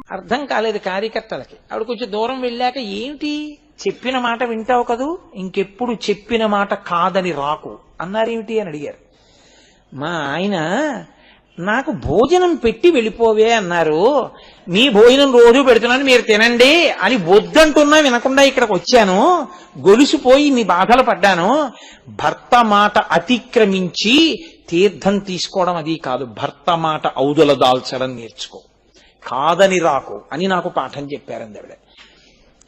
అర్థం కాలేదు కార్యకర్తలకి. ఆవిడ కొంచెం దూరం వెళ్ళాక, ఏమిటి చెప్పిన మాట వింటావు కదూ, ఇంకెప్పుడు చెప్పిన మాట కాదని రాకు అన్నారేమిటి అని అడిగారు. మా ఆయన నాకు భోజనం పెట్టి వెళ్ళిపోవే అన్నారు, మీ భోజనం రోజు పెడుతున్నాను మీరు తినండి అని వద్దంటున్నా వినకుండా ఇక్కడికి వచ్చాను, గొలుసుపోయి నీ బాధలు పడ్డాను. భర్త మాట అతిక్రమించి తీర్థం తీసుకోవడం అది కాదు, భర్త మాట ఔదుల దాల్చడం నేర్చుకో, కాదని రాకు అని నాకు పాఠం చెప్పారండి ఆవిడ.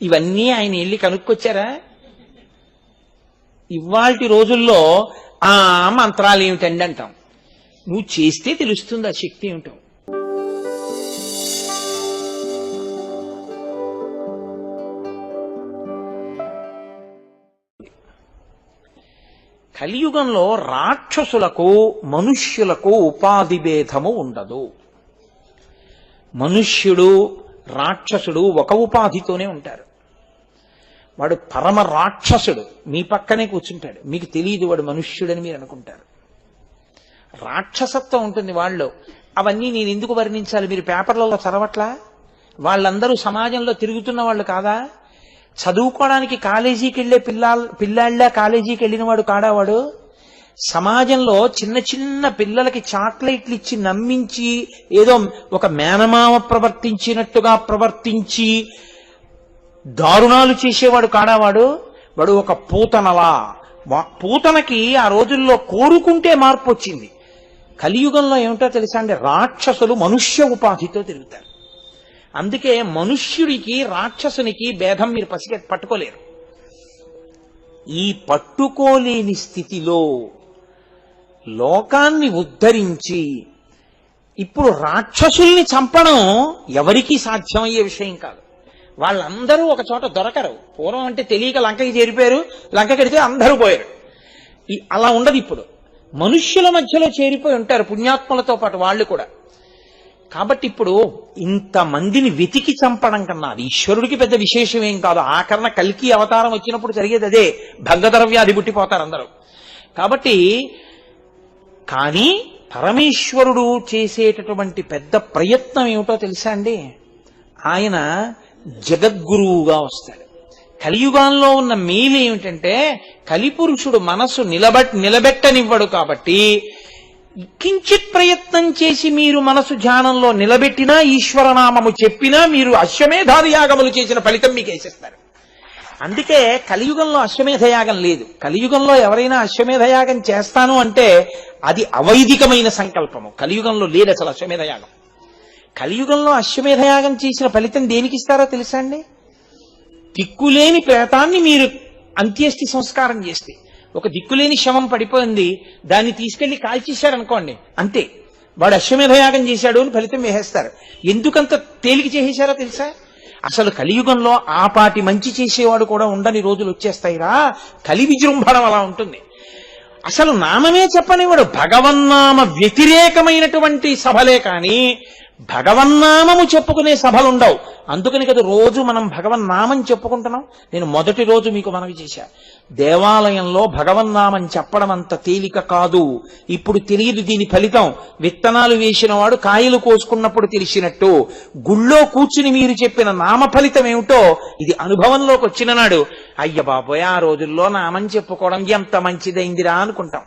ఇవన్నీ ఆయన వెళ్ళి కనుక్కొచ్చారా? ఇవాల్టి రోజుల్లో ఆ మంత్రాలు ఏమిటండి అంటాం. నువ్వు చేస్తే తెలుస్తుంది ఆ శక్తి ఏమిటో. కలియుగంలో రాక్షసులకు మనుష్యులకు ఉపాధి భేదము ఉండదు. మనుష్యుడు రాక్షసుడు ఒక ఉపాధితోనే ఉంటారు. వాడు పరమ రాక్షసుడు మీ పక్కనే కూర్చుంటాడు, మీకు తెలియదు వాడు మనుష్యుడని మీరు అనుకుంటారు. రాక్షసత్వం ఉంటుంది వాళ్ళు. అవన్నీ నేను ఎందుకు వర్ణించాలి, మీరు పేపర్లలో చదవట్లా? వాళ్ళందరూ సమాజంలో తిరుగుతున్న వాళ్ళు కాదా? చదువుకోవడానికి కాలేజీకి వెళ్ళే పిల్లాళ్ళ కాలేజీకి వెళ్ళిన వాడు కాడా వాడు? సమాజంలో చిన్న చిన్న పిల్లలకి చాక్లెట్లు ఇచ్చి నమ్మించి ఏదో ఒక మేనమామ ప్రవర్తించినట్టుగా ప్రవర్తించి దారుణాలు చేసేవాడు కాడావాడు? వాడు ఒక పూతనలా. పూతనకి ఆ రోజుల్లో కోరుకుంటే మార్పు వచ్చింది. కలియుగంలో ఏమిటో తెలుసా అండి, రాక్షసులు మనుష్య ఉపాధితో తిరుగుతారు. అందుకే మనుష్యుడికి రాక్షసునికి భేదం మీరు పట్టుకోలేరు. ఈ పట్టుకోలేని స్థితిలో లోకాన్ని ఉద్ధరించి ఇప్పుడు రాక్షసుల్ని చంపడం ఎవరికీ సాధ్యమయ్యే విషయం కాదు. వాళ్ళందరూ ఒక చోట దొరకరు. పూర్వం అంటే తెలియక లంకకి చేరిపోయారు, లంక కడితే అందరూ పోయారు. అలా ఉండదు. ఇప్పుడు మనుష్యుల మధ్యలో చేరిపోయి ఉంటారు పుణ్యాత్ములతో పాటు వాళ్ళు కూడా. కాబట్టి ఇప్పుడు ఇంతమందిని వెతికి చంపడం కన్నా అది ఈశ్వరుడికి పెద్ద విశేషం ఏం కాదు. ఆఖరణ కల్కి అవతారం వచ్చినప్పుడు జరిగేది అదే, భంగధర వ్యాధి పుట్టిపోతారు అందరూ. కాబట్టి కానీ పరమేశ్వరుడు చేసేటటువంటి పెద్ద ప్రయత్నం ఏమిటో తెలుసా అండి, ఆయన జగద్గురువుగా వస్తాడు. కలియుగంలో ఉన్న మేలు ఏమిటంటే కలిపురుషుడు మనస్సు నిలబెట్టనివ్వడు. కాబట్టి కించిత్ ప్రయత్నం చేసి మీరు మనసు ధ్యానంలో నిలబెట్టినా, ఈశ్వరనామము చెప్పినా మీరు అశ్వమేధాది యాగములు చేసిన ఫలితం మీకు వేసేస్తారు. అందుకే కలియుగంలో అశ్వమేధయాగం లేదు. కలియుగంలో ఎవరైనా అశ్వమేధయాగం చేస్తాను అంటే అది అవైదికమైన సంకల్పము. కలియుగంలో లేదు అసలు అశ్వమేధయాగం. కలియుగంలో అశ్వమేధయాగం చేసిన ఫలితం దేనికి ఇస్తారో తెలుసా అండి? దిక్కులేని ప్రేతాన్ని మీరు అంత్యేష్టి సంస్కారం చేస్తే, ఒక దిక్కులేని శవం పడిపోయింది, దాన్ని తీసుకెళ్లి కాల్చేశారనుకోండి, అంతే, వాడు అశ్వమేధయాగం చేశాడు అని ఫలితం వేసేస్తారు. ఎందుకంత తేలిక చేసేశారో తెలుసా? అసలు కలియుగంలో ఆపాటి మంచి చేసేవాడు కూడా ఉండని రోజులు వచ్చేస్తాయిరా. కలి విజృంభణం అలా ఉంటుంది. అసలు నామమే చెప్పనివాడు. భగవన్నామ వ్యతిరేకమైనటువంటి సభలే కానీ భగవన్నామము చెప్పుకునే సభలు ఉండవు. అందుకని కదా రోజు మనం భగవన్నామం చెప్పుకుంటున్నాం. నేను మొదటి రోజు మీకు మనవి చేశా, దేవాలయంలో భగవన్నామం చెప్పడం అంత తేలిక కాదు. ఇప్పుడు తెలియదు దీని ఫలితం. విత్తనాలు వేసిన వాడు కాయలు కోసుకున్నప్పుడు తెలిసినట్టు గుళ్ళో కూర్చుని మీరు చెప్పిన నామ ఫలితం ఏమిటో ఇది అనుభవంలోకి వచ్చిన నాడు అయ్య బాబోయ్ ఆ రోజుల్లో నామం చెప్పుకోవడం ఎంత మంచిదైందిరా అనుకుంటాం.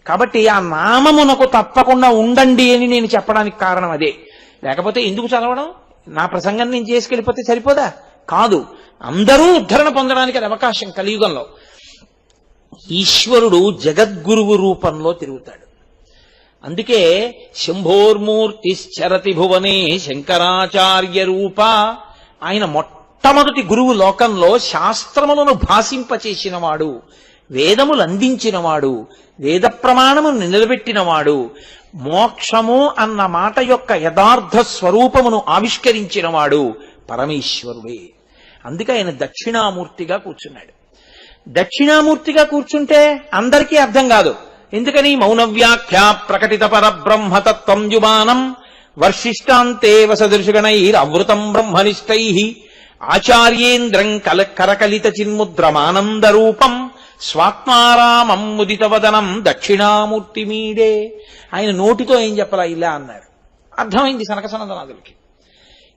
కాబట్టి ఆ నామమునకు తప్పకుండా ఉండండి అని నేను చెప్పడానికి కారణం అదే. లేకపోతే ఎందుకు చదవడం? నా ప్రసంగం నేను చేసుకెళ్ళిపోతే సరిపోదా? కాదు, అందరూ ఉద్ధరణ పొందడానికి అది అవకాశం. కలియుగంలో ఈశ్వరుడు జగద్గురువు రూపంలో తిరుగుతాడు. అందుకే శంభోర్మూర్తిశ్చరతి భువనే శంకరాచార్య రూప. ఆయన మొట్టమొదటి గురువు లోకంలో శాస్త్రములను భాషింపచేసినవాడు, వేదములు అందించినవాడు, వేద ప్రమాణమును నిలబెట్టినవాడు, మోక్షము అన్న మాట యొక్క యథార్థ స్వరూపమును ఆవిష్కరించినవాడు పరమేశ్వరుడే. అందుకే ఆయన దక్షిణామూర్తిగా కూర్చున్నాడు. దక్షిణామూర్తిగా కూర్చుంటే అందరికీ అర్థం కాదు. ఎందుకని? మౌనవ్యాఖ్య ప్రకటిత పరబ్రహ్మతత్వం జుమానం వర్షిష్టాంతే వసదృశగణైరవృతం బ్రహ్మనిష్టై ఆచార్యేంద్రం కరకలిత చిన్ముద్రమానంద రూపం స్వాత్మారామం ముదితవదనం దక్షిణామూర్తి మీడే. ఆయన నోటితో ఏం చెప్పలా, ఇలా అన్నాడు. అర్థమైంది సనక సనందనాథులకి.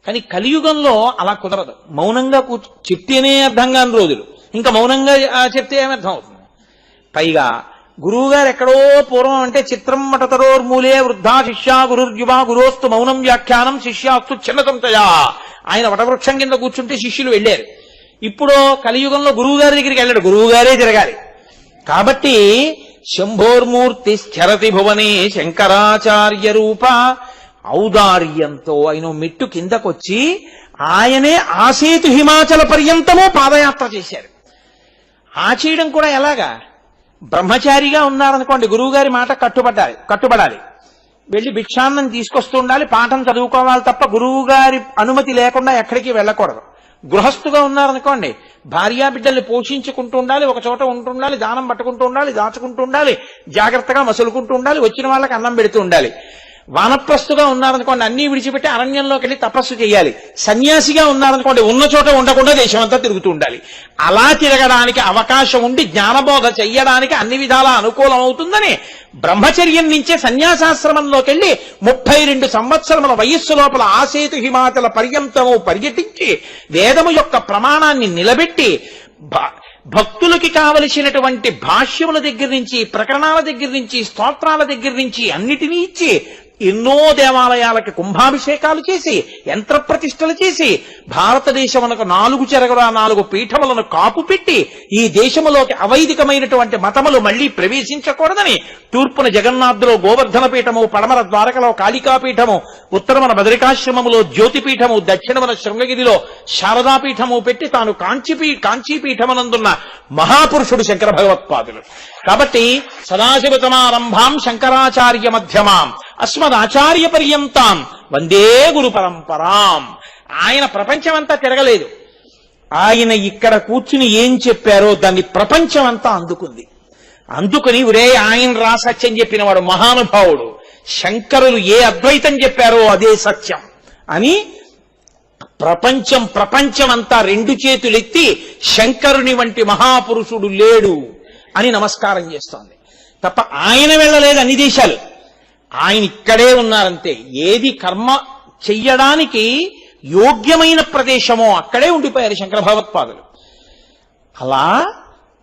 కానీ కలియుగంలో అలా కుదరదు. మౌనంగా చెప్తేనే అర్థం కాని రోజులు, ఇంకా మౌనంగా చెప్తే ఏమర్థం అవుతుంది? పైగా గురువుగారు ఎక్కడో పూర్వం అంటే చిత్రం మటతరోర్మూలే వృద్ధా శిష్యా గురుర్యువా గురోస్తు మౌనం వ్యాఖ్యానం శిష్యాస్తు చిన్నతంతయా. ఆయన వటవృక్షం కింద కూర్చుంటే శిష్యులు వెళ్ళారు. ఇప్పుడు కలియుగంలో గురువు గారి దగ్గరికి వెళ్ళాడు, గురువు గారే జరగాలి. కాబట్టి శంభోర్మూర్తి స్థిరతి భువనే శంకరాచార్య రూప ఔదార్యంతో ఆయన మెట్టు కిందకొచ్చి ఆయనే ఆసేతు హిమాచల పర్యంతము పాదయాత్ర చేశారు. ఆ చేయడం కూడా ఎలాగా? బ్రహ్మచారిగా ఉన్నారనుకోండి, గురువుగారి మాట కట్టుబడాలి. వెళ్ళి భిక్షాన్నం తీసుకొస్తూ ఉండాలి, పాఠం చదువుకోవాలి తప్ప గురువు గారి అనుమతి లేకుండా ఎక్కడికి వెళ్ళకూడదు. గృహస్థుగా ఉన్నారనుకోండి, భార్యా బిడ్డల్ని పోషించుకుంటూ ఉండాలి, ఒక చోట ఉంటుండాలి, దానం పట్టుకుంటూ ఉండాలి, దాచుకుంటూ ఉండాలి, జాగ్రత్తగా మసులుకుంటూ ఉండాలి, వచ్చిన వాళ్ళకి అన్నం పెడుతూ ఉండాలి. వానప్రస్తుగా ఉన్నారనుకోండి, అన్ని విడిచిపెట్టి అరణ్యంలోకి వెళ్ళి తపస్సు చేయాలి. సన్యాసిగా ఉన్నారనుకోండి, ఉన్న చోట ఉండకుండా దేశమంతా తిరుగుతూ ఉండాలి. అలా తిరగడానికి అవకాశం ఉండి జ్ఞానబోధ చెయ్యడానికి అన్ని విధాలా అనుకూలం అవుతుందని బ్రహ్మచర్యం నుంచే సన్యాసాశ్రమంలోకి వెళ్ళి 32 సంవత్సరముల వయస్సు లోపల ఆసేతు హిమాచల పర్యంతము పర్యటించి వేదము యొక్క ప్రమాణాన్ని నిలబెట్టి భక్తులకి కావలసినటువంటి భాష్యముల దగ్గర నుంచి, ప్రకరణాల దగ్గర నుంచి, స్తోత్రాల దగ్గర నుంచి అన్నిటినీ ఇచ్చి ఎన్నో దేవాలయాలకి కుంభాభిషేకాలు చేసి యంత్ర ప్రతిష్టలు చేసి భారతదేశమునకు 4 చెరగుల 4 పీఠములను కాపు పెట్టి ఈ దేశములోకి అవైదికమైనటువంటి మతములు మళ్లీ ప్రవేశించకూడదని తూర్పున జగన్నాథులో గోవర్ధన పీఠము, పడమర ద్వారకలో కాళికాపీఠము, ఉత్తరమున బదరికాశ్రమములో జ్యోతిపీఠము, దక్షిణమున శృంగగిరిలో శారదాపీఠము పెట్టి తాను కాంచీపీఠమునందున్న మహాపురుషుడు శంకర భగవత్పాదులు. కాబట్టి సదాశివతమారంభాం శంకరాచార్య మధ్యమాం అస్మదాచార్య పర్యంతాం వందే గురు పరంపరాం. ఆయన ప్రపంచమంతా తిరగలేదు. ఆయన ఇక్కడ కూర్చుని ఏం చెప్పారో దాన్ని ప్రపంచమంతా అందుకుని ఒరే ఆయన రా సత్యం చెప్పినవాడు మహానుభావుడు, శంకరులు ఏ అద్వైతం చెప్పారో అదే సత్యం అని ప్రపంచమంతా 2 చేతులెత్తి శంకరుని వంటి మహాపురుషుడు లేడు అని నమస్కారం చేస్తోంది తప్ప ఆయన వెళ్ళలేదు అన్ని దేశాలు. ఆయన ఇక్కడే ఉన్నారంతే. ఏది కర్మ చెయ్యడానికి యోగ్యమైన ప్రదేశమో అక్కడే ఉండిపోయారు శంకర భగవత్పాదులు. అలా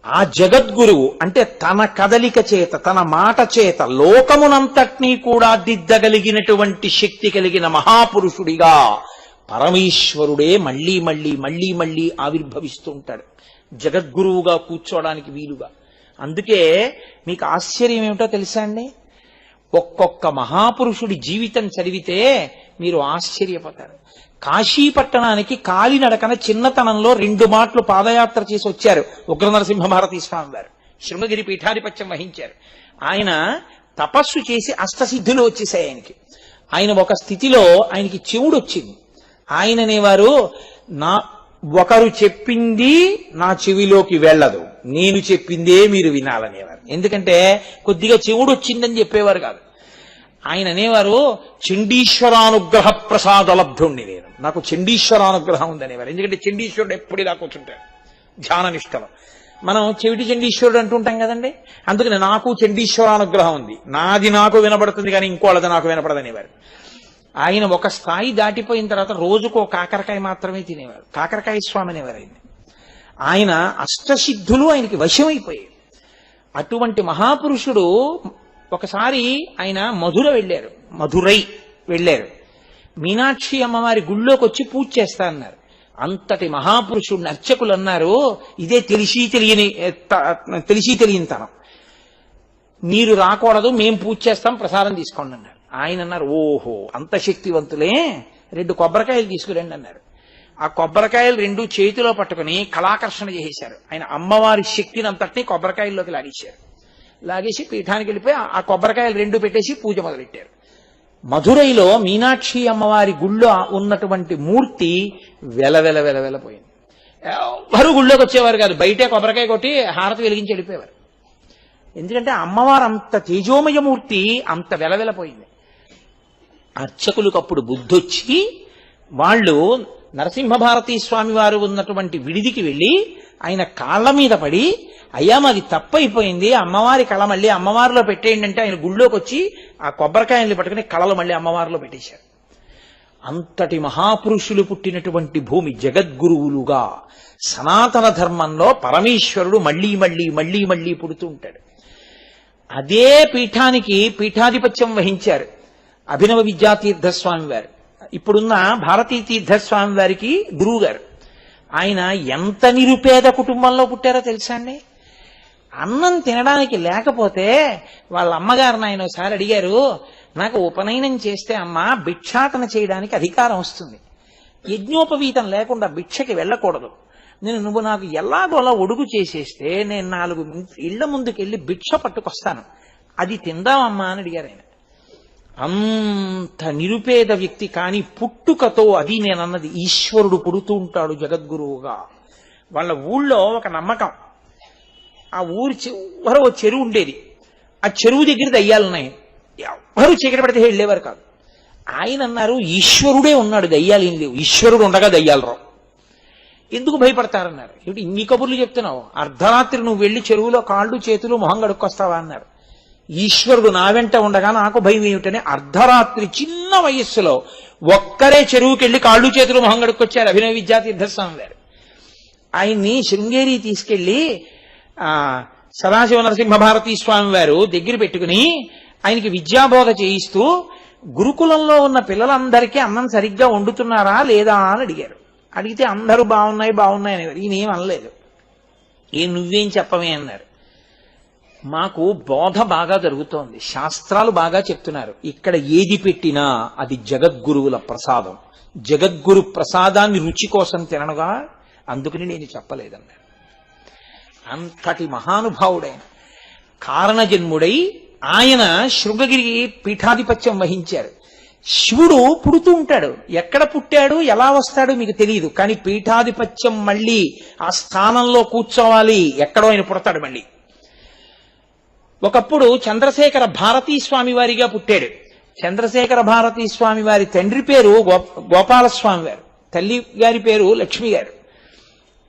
ఆ జగద్గురువు అంటే తన కదలిక చేత, తన మాట చేత లోకమునంతటినీ కూడా దిద్దగలిగినటువంటి శక్తి కలిగిన మహాపురుషుడిగా పరమేశ్వరుడే మళ్లీ మళ్లీ ఆవిర్భవిస్తూ ఉంటాడు జగద్గురువుగా కూర్చోవడానికి వీలుగా. అందుకే మీకు ఆశ్చర్యం ఏమిటో తెలుసా అండి? ఒక్కొక్క మహాపురుషుడి జీవితం చదివితే మీరు ఆశ్చర్యపోతారు. కాశీపట్టణానికి కాలినడకన చిన్నతనంలో 2 మాటలు పాదయాత్ర చేసి వచ్చారు ఉగ్ర నరసింహ భారతీ స్వామి వారు. శృంగగిరి పీఠాధిపత్యం వహించారు. ఆయన తపస్సు చేసి అష్టసిద్ధులు వచ్చేసాయి ఆయనకి. ఆయన ఒక స్థితిలో ఆయనకి చెవుడు వచ్చింది. ఆయన అనేవారు, ఒకరు చెప్పింది నా చెవిలోకి వెళ్ళదు, నేను చెప్పిందే మీరు వినాలనేవారు. ఎందుకంటే కొద్దిగా చెవుడు వచ్చిందని చెప్పేవారు కాదు. ఆయన అనేవారు, చండీశ్వరానుగ్రహ ప్రసాదలబ్ధుణ్ణి నేను, నాకు చండీశ్వరానుగ్రహం ఉందనేవారు. ఎందుకంటే చండీశ్వరుడు ఎప్పుడు ఇలా కూర్చుంటాడు ధ్యాన నిష్టలో. మనం చెవిటి చండీశ్వరుడు అంటుంటాం కదండి. అందుకని నాకు చండీశ్వరానుగ్రహం ఉంది, నాది నాకు వినపడుతుంది కానీ ఇంకోళ్ళది నాకు వినపడదనేవారు. ఆయన ఒక స్థాయి దాటిపోయిన తర్వాత రోజుకో కాకరకాయ మాత్రమే తినేవారు. కాకరకాయ స్వామి అనేవారు ఆయన. ఆయన అష్టసిద్ధులు ఆయనకి వశమైపోయాయి. అటువంటి మహాపురుషుడు ఒకసారి ఆయన మధురై వెళ్ళారు. మీనాక్షి అమ్మవారి గుళ్ళోకి వచ్చి పూజ చేస్తా అన్నారు. అంతటి మహాపురుషుడిని అర్చకులు అన్నారు, ఇదే తెలిసి తెలియని తనం, మీరు రాకూడదు, మేం పూజ చేస్తాం, ప్రసాదం తీసుకోండి అన్నారు. ఆయన అన్నారు, ఓహో అంత శక్తివంతులే, 2 కొబ్బరికాయలు తీసుకురండి అన్నారు. ఆ కొబ్బరికాయలు 2 చేతిలో పట్టుకుని కళాకర్షణ చేసేశారు. ఆయన అమ్మవారి శక్తిని అంతటినీ కొబ్బరికాయల్లోకి లాగేసి పీఠానికి వెళ్ళిపోయి ఆ కొబ్బరికాయలు 2 పెట్టేసి పూజ మొదలెట్టారు. మధురైలో మీనాక్షి అమ్మవారి గుళ్ళో ఉన్నటువంటి మూర్తి వెలపోయింది. ఎవరు గుళ్ళోకి వచ్చేవారు కాదు, బయటే కొబ్బరికాయ కొట్టి హారతి వెలిగించి వెళ్ళిపోయేవారు. ఎందుకంటే అమ్మవారు అంత తేజోమయమూర్తి, అంత వెలపోయింది. అర్చకులకు అప్పుడు బుద్ధొచ్చి వాళ్ళు నరసింహభారతీ స్వామి వారు ఉన్నటువంటి విడిదికి వెళ్ళి ఆయన కాళ్ల మీద పడి, అయ్యా మాది తప్పైపోయింది, అమ్మవారి కళ మళ్ళీ అమ్మవారిలో పెట్టేయండి అంటే ఆయన గుళ్ళోకి వచ్చి ఆ కొబ్బరికాయల్ని పట్టుకుని కళలు మళ్ళీ అమ్మవారిలో పెట్టేశారు. అంతటి మహాపురుషులు పుట్టినటువంటి భూమి, జగద్గురువులుగా సనాతన ధర్మంలో పరమేశ్వరుడు మళ్ళీ మళ్ళీ మళ్ళీ మళ్ళీ పుడుతూ ఉంటాడు. అదే పీఠానికి పీఠాధిపత్యం వహించారు అభినవ విద్యాతీర్థస్వామి వారు, ఇప్పుడున్న భారతీ తీర్థస్వామి వారికి గురువు గారు. ఆయన ఎంత నిరుపేద కుటుంబంలో పుట్టారో తెలుసా అండి? అన్నం తినడానికి లేకపోతే వాళ్ళ అమ్మగారిని ఆయన ఒకసారి అడిగారు, నాకు ఉపనయనం చేస్తే అమ్మా భిక్షాటన చేయడానికి అధికారం వస్తుంది, యజ్ఞోపవీతం లేకుండా భిక్షకి వెళ్ళకూడదు, నువ్వు నాకు ఎలాగోలా ఒడుగు చేసేస్తే నేను 4 ఇళ్ల ముందుకెళ్ళి భిక్ష పట్టుకొస్తాను, అది తిందామమ్మా అని అడిగారు ఆయన. అంత నిరుపేద వ్యక్తి, కానీ పుట్టుకతో, అది నేనన్నది, ఈశ్వరుడు పుడుతూ ఉంటాడు జగద్గురువుగా. వాళ్ళ ఊళ్ళో ఒక నమ్మకం, ఆ ఊరి చివర ఓ చెరువు ఉండేది, ఆ చెరువు దగ్గర దయ్యాలున్నాయి, ఎవరు చీకటి పడితే వెళ్ళేవారు కాదు. ఆయన అన్నారు, ఈశ్వరుడే ఉన్నాడు, దయ్యాలు ఏం లేవు, ఈశ్వరుడు ఉండగా దయ్యాలు రావు, ఎందుకు భయపడతారన్నారు. ఏమిటి ఇన్ని కబుర్లు చెప్తున్నావు, అర్ధరాత్రి నువ్వు వెళ్ళి చెరువులో కాళ్ళు చేతులు మొహం గడుక్కొస్తావా అన్నారు. ఈశ్వరుడు నా వెంట ఉండగా నాకు భయం ఏమిటని అర్ధరాత్రి చిన్న వయస్సులో ఒక్కరే చెరువుకెళ్ళి కాళ్ళు చేతులు మొహం గడుక్కొచ్చారు అభినవ విద్యాతీర్థస్వామి గారు. ఆయన్ని శృంగేరి తీసుకెళ్లి సదాశివ నరసింహ భారతీ స్వామి వారు దగ్గర పెట్టుకుని ఆయనకి విద్యాబోధ చేయిస్తూ గురుకులంలో ఉన్న పిల్లలందరికీ అన్నం సరిగ్గా వండుతున్నారా లేదా అని అడిగారు. అడిగితే అందరూ బాగున్నాయి బాగున్నాయి అనేవారు. ఈయనేం అనలేదు. నువ్వేం చెప్పవే అన్నారు. మాకు బోధ బాగా జరుగుతోంది, శాస్త్రాలు బాగా చెప్తున్నారు, ఇక్కడ ఏది పెట్టినా అది జగద్గురువుల ప్రసాదం, జగద్గురు ప్రసాదాన్ని రుచి కోసం తిననుగా, అందుకని నేను చెప్పలేదన్నారు. అంతటి మహానుభావుడైన కారణజన్ముడై ఆయన శృంగగిరి పీఠాధిపత్యం వహించారు. శివుడు పుడుతూ ఉంటాడు, ఎక్కడ పుట్టాడు ఎలా వస్తాడు మీకు తెలియదు, కానీ పీఠాధిపత్యం మళ్ళీ ఆ స్థానంలో కూర్చోవాలి, ఎక్కడో ఆయన పుడతాడు మళ్ళీ. ఒకప్పుడు చంద్రశేఖర భారతీ స్వామి వారిగా పుట్టాడు. చంద్రశేఖర భారతీ స్వామి వారి తండ్రి పేరు గోపాలస్వామి వారు, తల్లి గారి పేరు లక్ష్మి గారు.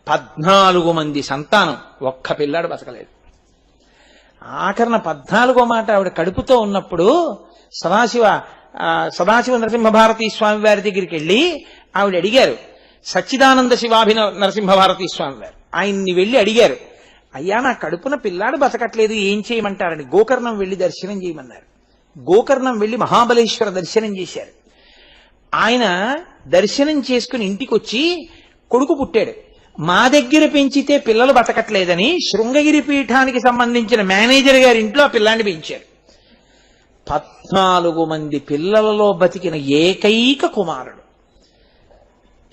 14 మంది సంతానం, ఒక్క పిల్లాడు బతకలేదు. ఆఖరణ 14వ మాట ఆవిడ కడుపుతో ఉన్నప్పుడు సదాశివ నరసింహ భారతీ స్వామి వారి దగ్గరికి వెళ్ళి ఆవిడ అడిగారు, సచ్చిదానంద శివాభిన నరసింహ భారతీ స్వామి వారు ఆయన్ని వెళ్ళి అడిగారు, అయ్యా నా కడుపున పిల్లాడు బతకట్లేదు, ఏం చేయమంటారని. గోకర్ణం వెళ్ళి దర్శనం చేయమన్నారు. గోకర్ణం వెళ్ళి మహాబలేశ్వర దర్శనం చేశారు. ఆయన దర్శనం చేసుకుని ఇంటికి వచ్చి కొడుకు పుట్టాడు. మా దగ్గర పెంచితే పిల్లలు బతకట్లేదని శృంగగిరి పీఠానికి సంబంధించిన మేనేజర్ గారి ఇంట్లో ఆ పిల్లాన్ని పెంచారు. 14 మంది పిల్లలలో బతికిన ఏకైక కుమారుడు.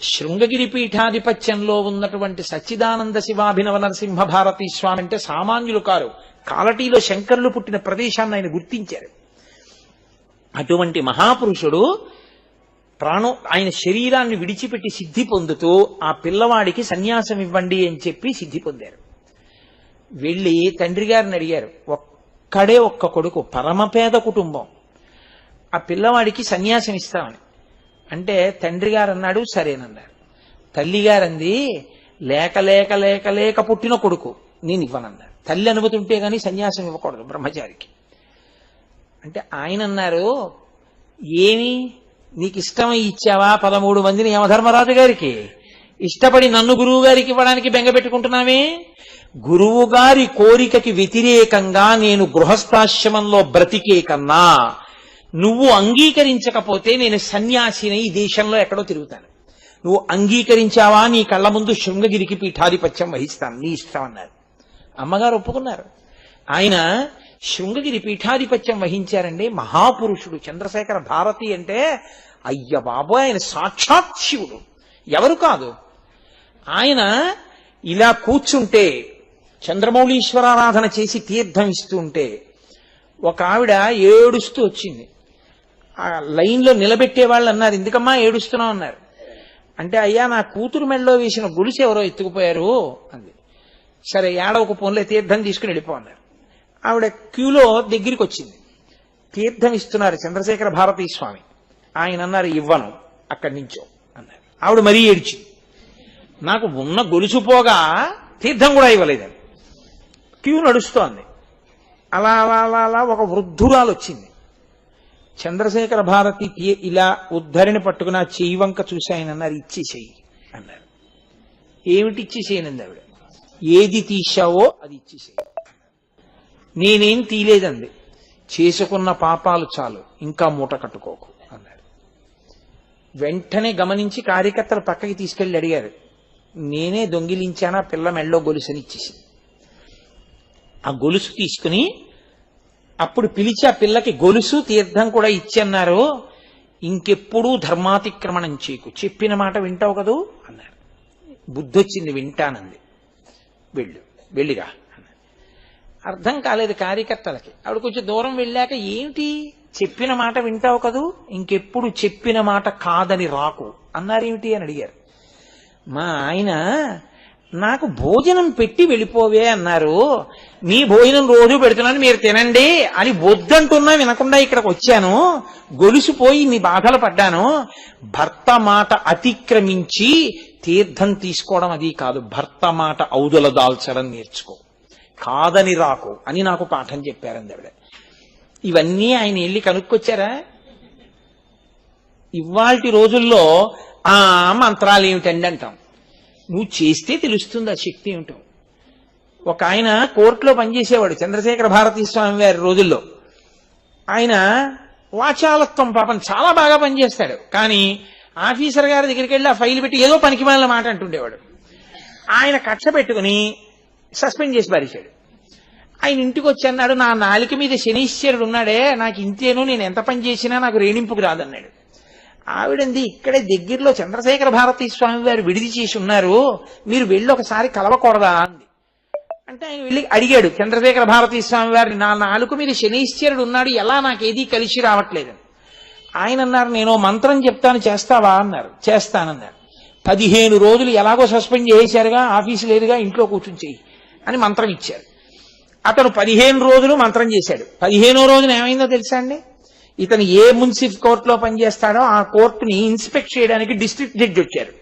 శృంగగిరి పీఠాధిపత్యంలో ఉన్నటువంటి సచ్చిదానంద శివాభినవ నరసింహ భారతీ స్వామి అంటే సామాన్యులు కారు. కాలటీలో శంకరులు పుట్టిన ప్రదేశాన్ని ఆయన గుర్తించారు. అటువంటి మహాపురుషుడు ఆయన శరీరాన్ని విడిచిపెట్టి సిద్ధి పొందుతూ ఆ పిల్లవాడికి సన్యాసం ఇవ్వండి అని చెప్పి సిద్ధి పొందారు. వెళ్ళి తండ్రి గారిని అడిగారు, ఒక్కడే ఒక్క కొడుకు, పరమపేద కుటుంబం, ఆ పిల్లవాడికి సన్యాసం ఇస్తామని. అంటే తండ్రి గారు అన్నాడు సరేనన్నారు. తల్లిగారంది, లేక లేక లేక లేక పుట్టిన కొడుకు, నేను ఇవ్వనన్నారు. తల్లి అనుమతి ఉంటే గానీ సన్యాసం ఇవ్వకూడదు బ్రహ్మచారికి. అంటే ఆయన అన్నారు, ఏమి నీకు ఇష్టమై ఇచ్చావా 13 మందిని యమధర్మరాజు గారికి? ఇష్టపడి నన్ను గురువు గారికి ఇవ్వడానికి బెంగపెట్టుకుంటున్నావే? గురువు గారి కోరికకి వ్యతిరేకంగా నేను గృహస్థాశ్రమంలో బ్రతికే కన్నా నువ్వు అంగీకరించకపోతే నేను సన్యాసిని ఈ దేశంలో ఎక్కడో తిరుగుతాను. నువ్వు అంగీకరించావా, నీ కళ్ళ ముందు శృంగగిరికి పీఠాధిపత్యం వహిస్తాను, నీ ఇష్టం అన్నారు. అమ్మగారు ఒప్పుకున్నారు. ఆయన శృంగగిరి పీఠాధిపత్యం వహించారండి. మహాపురుషుడు చంద్రశేఖర భారతి అంటే అయ్య బాబోయ్, ఆయన సాక్షాత్ శివుడు, ఎవరు కాదు. ఆయన ఇలా కూర్చుంటే చంద్రమౌళీశ్వరారాధన చేసి తీర్థం ఇస్తూ ఉంటే ఒక ఆవిడ ఏడుస్తూ వచ్చింది. ఆ లైన్లో నిలబెట్టే వాళ్ళు అన్నారు, ఎందుకమ్మా ఏడుస్తున్నావు అన్నారు. అంటే అయ్యా నా కూతురు మెళ్ళలో వేసిన గొలుసు ఎవరో ఎత్తుకుపోయారు అంది. సరే ఏడవకు పోన్లే, తీర్థం తీసుకుని వెళ్ళిపో అన్నారు. ఆవిడ క్యూలో దగ్గరికి వచ్చింది, తీర్థం ఇస్తున్నారు చంద్రశేఖర భారతీ స్వామి. ఆయన అన్నారు, ఇవ్వను, అక్కడి నుంచో అన్నారు. ఆవిడ మరీ ఏడ్చింది, నాకు ఉన్న గొలుసు పోగా తీర్థం కూడా ఇవ్వలేదని. క్యూ నడుస్తోంది. అలా అలా అలా అలా ఒక వృద్ధురాలు వచ్చింది. చంద్రశేఖర భారతి ఇలా ఉద్ధరిని పట్టుకుని ఆ చెయ్యి వంక చూసి ఆయన అన్నారు, ఇచ్చేసేయి అన్నారు. ఏమిటి ఇచ్చేసేయనంది ఆవిడ. ఏది తీశావో అది ఇచ్చేసేయి. నేనేం తీలేదండి, చేసుకున్న పాపాలు చాలు, ఇంకా మూట కట్టుకోకు అన్నాడు. వెంటనే గమనించి కార్యకర్తలు పక్కకి తీసుకెళ్లి అడిగారు, నేనే దొంగిలించానా పిల్ల మెళ్ళో గొలుసుని ఇచ్చేసి. ఆ గొలుసు తీసుకుని అప్పుడు పిలిచి ఆ పిల్లకి గొలుసు తీర్థం కూడా ఇచ్చన్నారు. ఇంకెప్పుడూ ధర్మాతిక్రమణం చేయకు, చెప్పిన మాట వింటావు కదూ అన్నారు. బుద్ధొచ్చింది, వింటానంది. వెళ్ళిరా అన్నారు. అర్థం కాలేదు కార్యకర్తలకి. ఆవిడ కొంచెం దూరం వెళ్ళాక, ఏమిటి చెప్పిన మాట వింటావు కదూ, ఇంకెప్పుడు చెప్పిన మాట కాదని రాకు అన్నారేమిటి అని అడిగారు. మా ఆయన నాకు భోజనం పెట్టి వెళ్ళిపోవే అన్నారు. మీ భోజనం రోజు పెడుతున్నాను, మీరు తినండి అని వద్దంటున్నా వినకుండా ఇక్కడికి వచ్చాను. గొలుసుపోయి నీ బాధలు పడ్డాను. భర్త మాట అతిక్రమించి తీర్థం తీసుకోవడం అది కాదు, భర్త మాట ఔదుల దాల్చడం నేర్చుకో, కాదని రాకు అని నాకు పాఠం చెప్పారండి ఆవిడ. ఇవన్నీ ఆయన వెళ్ళి కనుక్కొచ్చారా? ఇవాల్టి రోజుల్లో ఆ మంత్రాలు ఏమిటండి అంటాం. నువ్వు చేస్తే తెలుస్తుంది ఆ శక్తి ఏమిటో. ఒక ఆయన కోర్టులో పనిచేసేవాడు చంద్రశేఖర భారతీ స్వామి వారి రోజుల్లో. ఆయన వాచాలత్వం పాపం చాలా బాగా పనిచేస్తాడు. కానీ ఆఫీసర్ గారి దగ్గరికి వెళ్ళి ఆ ఫైల్ పెట్టి ఏదో పనికిమాలిన మాట అంటుండేవాడు. ఆయన కక్ష పెట్టుకుని సస్పెండ్ చేసి పారేశాడు. ఆయన ఇంటికి వచ్చి అన్నాడు, నా నాలుక మీద శనీశ్వరుడు ఉన్నాడే, నాకు ఇంతేను, నేను ఎంత పని చేసినా నాకు రేణింపుకు రాదన్నాడు. ఆవిడంది, ఇక్కడే దగ్గరలో చంద్రశేఖర భారతీ స్వామి వారు విడిది చేసి ఉన్నారు, మీరు వెళ్ళి ఒకసారి కలవకూడదా అంది. అంటే ఆయన వెళ్ళి అడిగాడు చంద్రశేఖర భారతీ స్వామి వారిని, నా నాలుక మీద శనీశ్వరుడు ఉన్నాడు, ఎలా నాకేదీ కలిసి రావట్లేదు. ఆయన అన్నారు, నేను మంత్రం చెప్తాను చేస్తావా అన్నారు. చేస్తానన్నారు. 15 రోజులు ఎలాగో సస్పెండ్ చేశారుగా, ఆఫీసు లేదుగా, ఇంట్లో కూర్చుని చెయ్యి అని మంత్రం ఇచ్చారు. అతను 15 రోజులు మంత్రం చేశాడు. 15వ రోజున ఏమైందో తెలుసా అండి? ఇతను ఏ మున్సిపల్ కోర్టులో పనిచేస్తాడో ఆ కోర్టుని ఇన్స్పెక్ట్ చేయడానికి డిస్ట్రిక్ట్ జడ్జి వచ్చారు.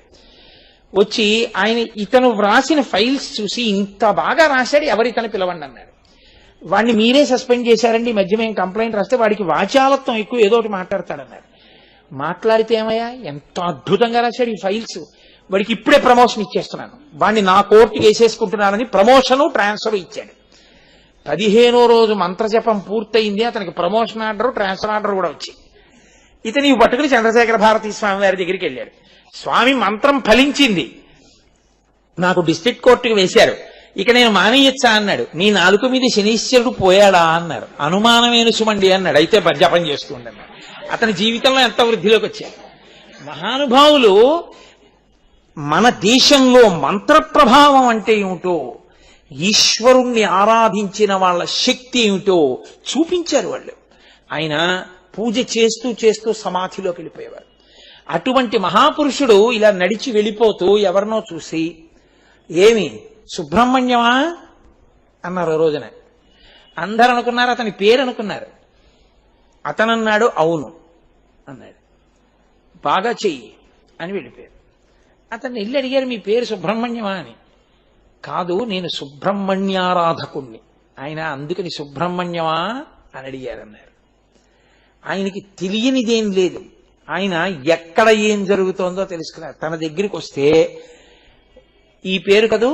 వచ్చి ఆయన ఇతను వ్రాసిన ఫైల్స్ చూసి, ఇంత బాగా రాశాడు, ఎవరితను పిలవండి అన్నాడు. వాడిని మీరే సస్పెండ్ చేశారండి, ఈ మధ్య మేము కంప్లైంట్ రాస్తే వాడికి వాచాలత్వం ఎక్కువ, ఏదో ఒకటి మాట్లాడతాడన్నారు. మాట్లాడితే ఏమయ్యా, ఎంత అద్భుతంగా రాశాడు ఈ ఫైల్స్, వాడికి ఇప్పుడే ప్రమోషన్ ఇచ్చేస్తున్నాను, వాడిని నా కోర్టుకి వేసేసుకుంటున్నానని ప్రమోషను ట్రాన్స్ఫర్ ఇచ్చాడు. 15వ రోజు మంత్రజపం పూర్తయింది, అతనికి ప్రమోషన్ ఆర్డర్, ట్రాన్స్ఫర్ ఆర్డర్ కూడా వచ్చి ఇతని పట్టుకుని చంద్రశేఖర భారతీ స్వామి వారి దగ్గరికి వెళ్ళాడు. స్వామి మంత్రం ఫలించింది, నాకు డిస్ట్రిక్ట్ కోర్టుకి వేశారు, ఇక నేను మానేయచ్చా అన్నాడు. నీ నాలుక మీద శనీశ్వరుడు పోయాడా అన్నారు. అనుమానమేను సుమండి అన్నాడు. అయితే జపం చేస్తూ ఉండన్నాడు. అతని జీవితంలో ఎంత వృద్ధిలోకి వచ్చాడు. మహానుభావులు మన దేశంలో మంత్ర ప్రభావం అంటే ఏమిటో, ఈశ్వరుణ్ణి ఆరాధించిన వాళ్ళ శక్తి ఏమిటో చూపించారు వాళ్ళు. ఆయన పూజ చేస్తూ చేస్తూ సమాధిలోకి వెళ్ళిపోయేవారు. అటువంటి మహాపురుషుడు ఇలా నడిచి వెళ్ళిపోతూ ఎవరినో చూసి, ఏమి సుబ్రహ్మణ్యమా అన్నారు. రోజున అందరు అనుకున్నారు అతని పేరు అనుకున్నారు. అతనన్నాడు, అవును అన్నాడు. బాగా చెయ్యి అని వెళ్ళిపోయారు. అతన్ని వెళ్ళి అడిగారు, మీ పేరు సుబ్రహ్మణ్యమా అని. కాదు, నేను సుబ్రహ్మణ్యారాధకుణ్ణి. ఆయన అందుకని సుబ్రహ్మణ్యమా అని అడిగారన్నారు. ఆయనకి తెలియనిదేం లేదు. ఆయన ఎక్కడ ఏం జరుగుతోందో తెలుసుకున్నారు. తన దగ్గరికి వస్తే, ఈ పేరు కదూ,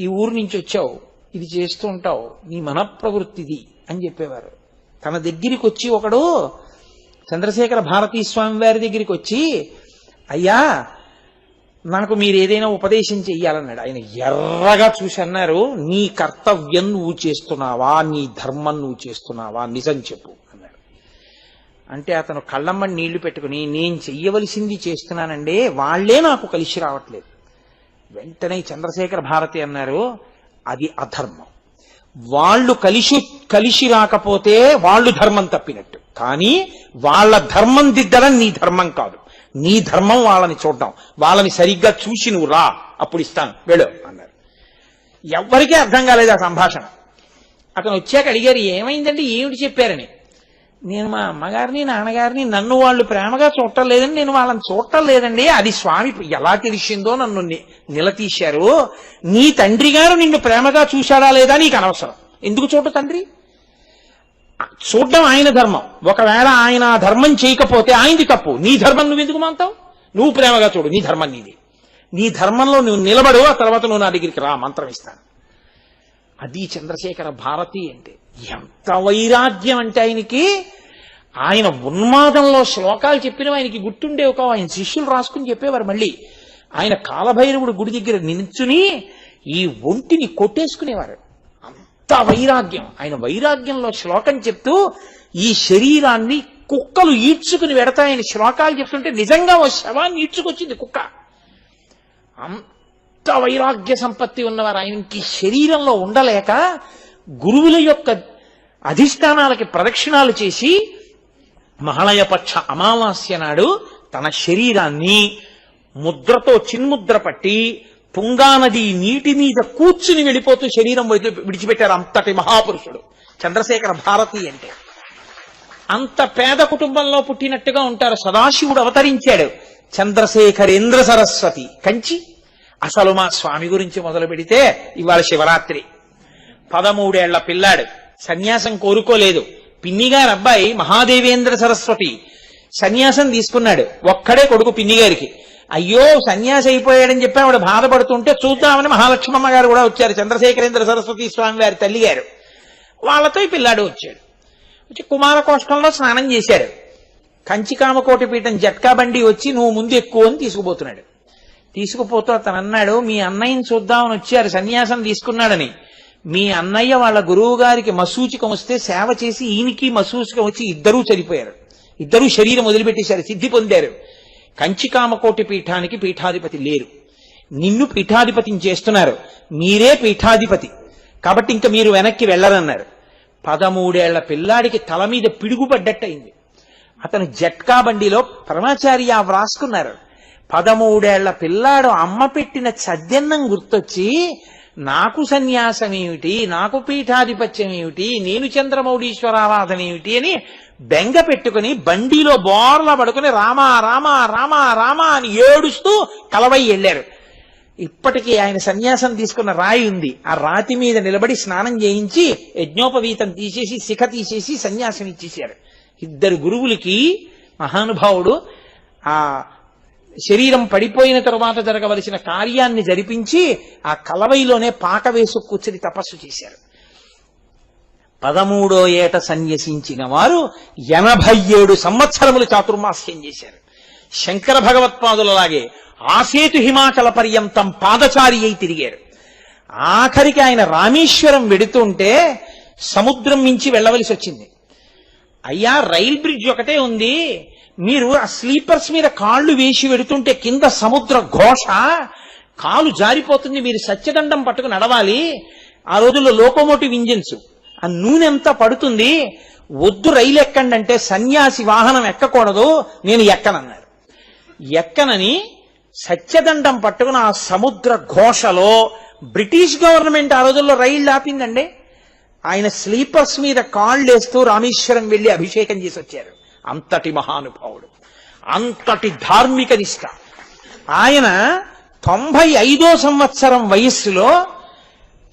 ఈ ఊరు నుంచి వచ్చావు, ఇది చేస్తూ ఉంటావు, నీ మనఃప్రవృత్తిది అని చెప్పేవారు. తన దగ్గరికి వచ్చి ఒకడు చంద్రశేఖర భారతీ స్వామి వారి దగ్గరికి వచ్చి, అయ్యా నాకు మీరు ఏదైనా ఉపదేశం చెయ్యాలన్నాడు. ఆయన ఎర్రగా చూసి అన్నారు, నీ కర్తవ్యం నువ్వు చేస్తున్నావా, నీ ధర్మం నువ్వు చేస్తున్నావా, నిజం చెప్పు అన్నాడు. అంటే అతను కళ్ళమ్మని నీళ్లు పెట్టుకుని, నేను చెయ్యవలసింది చేస్తున్నానండి, వాళ్లే నాకు కలిసి రావట్లేదు. వెంటనే చంద్రశేఖర భారతి అన్నారు, అది అధర్మం. వాళ్ళు కలిసి రాకపోతే వాళ్ళు ధర్మం తప్పినట్టు, కానీ వాళ్ళ ధర్మం దిద్దడం నీ ధర్మం కాదు. నీ ధర్మం వాళ్ళని చూడడం, వాళ్ళని సరిగ్గా చూసి నువ్వు రా, అప్పుడు ఇస్తాను, వెళ్ళు అన్నారు. ఎవ్వరికీ అర్థం కాలేదు ఆ సంభాషణ. అతను వచ్చాక అడిగారు, ఏమైందండి, ఏమిటి చెప్పారని. నేను మా అమ్మగారిని నాన్నగారిని నన్ను వాళ్ళు ప్రేమగా చూడటం లేదండి, నేను వాళ్ళని చూడటం లేదండి, అది స్వామి ఎలా తెలిసిందో నన్ను నిలదీశారు. నీ తండ్రి గారు నిన్ను ప్రేమగా చూశాడా లేదా నీకు అనవసరం, ఎందుకు చూడ తండ్రి చూడడం ఆయన ధర్మం. ఒకవేళ ఆయన ఆ ధర్మం చేయకపోతే ఆయనది తప్పు. నీ ధర్మం నువ్వు ఎందుకు మాంతావు? నువ్వు ప్రేమగా చూడు, నీ ధర్మం నీది. నీ ధర్మంలో నువ్వు నిలబడు, ఆ తర్వాత నువ్వు నా దగ్గరికి రా, మంత్రం ఇస్తాను. అది చంద్రశేఖర భారతి అంటే. ఎంత వైరాగ్యం అంటే ఆయనకి. ఆయన ఉన్మాదంలో శ్లోకాలు చెప్పినవి ఆయనకి గుర్తుండేవి కావు. ఆయన శిష్యులు రాసుకుని చెప్పేవారు. మళ్ళీ ఆయన కాలభైరవుడు గుడి దగ్గర నిల్చుని ఈ ఒంటిని కొట్టేసుకునేవారు. అంత వైరాగ్యం. ఆయన వైరాగ్యంలో శ్లోకం చెప్తూ ఈ శరీరాన్ని కుక్కలు ఈడ్చుకుని వెడతాయని శ్లోకాలు చెప్తుంటే నిజంగా ఓ శవాన్ని ఈడ్చుకొచ్చింది కుక్క. అంత వైరాగ్య సంపత్తి ఉన్నవారు. ఆయనకి శరీరంలో ఉండలేక గురువుల యొక్క అధిష్టానాలకి ప్రదక్షిణాలు చేసి మహాళయపక్ష అమావాస్య నాడు తన శరీరాన్ని ముద్రతో చిన్ముద్ర పట్టి తుంగానది నీటి మీద కూర్చుని వెళ్ళిపోతూ శరీరం విడిచిపెట్టారు. అంతటి మహాపురుషుడు చంద్రశేఖర భారతి అంటే. అంత పేద కుటుంబంలో పుట్టినట్టుగా ఉంటారు. సదాశివుడు అవతరించాడు. చంద్రశేఖరేంద్ర సరస్వతి కంచి. అసలు మా స్వామి గురించి మొదలు పెడితే ఇవాళ శివరాత్రి. 13 ఏళ్ల పిల్లాడు, సన్యాసం కోరుకోలేదు. పిన్నిగారు అబ్బాయి మహాదేవేంద్ర సరస్వతి సన్యాసం తీసుకున్నాడు. ఒక్కడే కొడుకు పిన్నిగారికి. అయ్యో సన్యాసి అయిపోయాడని చెప్పి ఆవిడ బాధపడుతుంటే చూద్దామని మహాలక్ష్మమ్మ గారు కూడా వచ్చారు. చంద్రశేఖరేంద్ర సరస్వతి స్వామి వారి తల్లి గారు. వాళ్ళతో ఈ పిల్లాడు వచ్చాడు. వచ్చి కుమారకోష్టంలో స్నానం చేశాడు. కంచికామకోటి పీఠం జట్కా బండి వచ్చి నువ్వు ముందు ఎక్కువ అని తీసుకుపోతున్నాడు. తీసుకుపోతూ అతను అన్నాడు, మీ అన్నయ్యని చూద్దామని వచ్చారు, సన్యాసం తీసుకున్నాడని. మీ అన్నయ్య వాళ్ళ గురువు గారికి మసూచికం వస్తే సేవ చేసి ఈయనకి మసూచికం వచ్చి ఇద్దరూ చనిపోయారు. ఇద్దరూ శరీరం వదిలిపెట్టేశారు, సిద్ధి పొందారు. కంచికామకోటి పీఠానికి పీఠాధిపతి లేరు. నిన్ను పీఠాధిపతిని చేస్తున్నారు, మీరే పీఠాధిపతి, కాబట్టి ఇంకా మీరు వెనక్కి వెళ్ళరన్నారు. 13 ఏళ్ల పిల్లాడికి తల మీద పిడుగుపడ్డట్టయింది. అతను జట్కా బండిలో పరమాచార్య వ్రాసుకున్నారు. 13 ఏళ్ల పిల్లాడు అమ్మ పెట్టిన చద్దెన్నం గుర్తొచ్చి నాకు సన్యాసం ఏమిటి, నాకు పీఠాధిపత్యం ఏమిటి, నేను చంద్రమౌళీశ్వరారాధన ఏమిటి అని బెంగ పెట్టుకుని బండిలో బోర్లా పడుకుని రామా రామా రామా రామా అని ఏడుస్తూ కలవై వెళ్ళారు. ఇప్పటికీ ఆయన సన్యాసం తీసుకున్న రాయి ఉంది. ఆ రాతి మీద నిలబడి స్నానం చేయించి యజ్ఞోపవీతం తీసేసి శిఖ తీసేసి సన్యాసం ఇచ్చేశారు. ఇద్దరు గురువులకి మహానుభావుడు ఆ శరీరం పడిపోయిన తరువాత జరగవలసిన కార్యాన్ని జరిపించి ఆ కలవైలోనే పాక వేసు కూర్చుని తపస్సు చేశారు. 13వ ఏట సన్యసించిన వారు 87 సంవత్సరములు చాతుర్మాస్యం చేశారు. శంకర భగవత్పాదులలాగే ఆసేతు హిమాచల పర్యంతం పాదచారి అయి తిరిగారు. ఆఖరికి ఆయన రామేశ్వరం వెడుతుంటే సముద్రం మించి వెళ్ళవలసి వచ్చింది. అయ్యా రైల్ బ్రిడ్జ్ ఒకటే ఉంది, మీరు ఆ స్లీపర్స్ మీద కాళ్ళు వేసి వెడుతుంటే కింద సముద్ర ఘోష, కాలు జారిపోతుంది, మీరు సత్యదండం పట్టుకుని నడవాలి. ఆ రోజుల్లో లోకోమోటివ్ ఇంజిన్స్, ఆ నూనె అంతా పడుతుంది, వద్దు రైలు ఎక్కండి అంటే సన్యాసి వాహనం ఎక్కకూడదు, నేను ఎక్కనన్నారు. ఎక్కనని సత్యదండం పట్టుకుని ఆ సముద్ర ఘోషలో బ్రిటిష్ గవర్నమెంట్ ఆ రోజుల్లో రైళ్లు ఆపిందండి. ఆయన స్లీపర్స్ మీద కాళ్ళేస్తూ రామేశ్వరం వెళ్లి అభిషేకం చేసి వచ్చారు. అంతటి మహానుభావుడు, అంతటి ధార్మిక నిష్ట. ఆయన 95వ సంవత్సరం వయస్సులో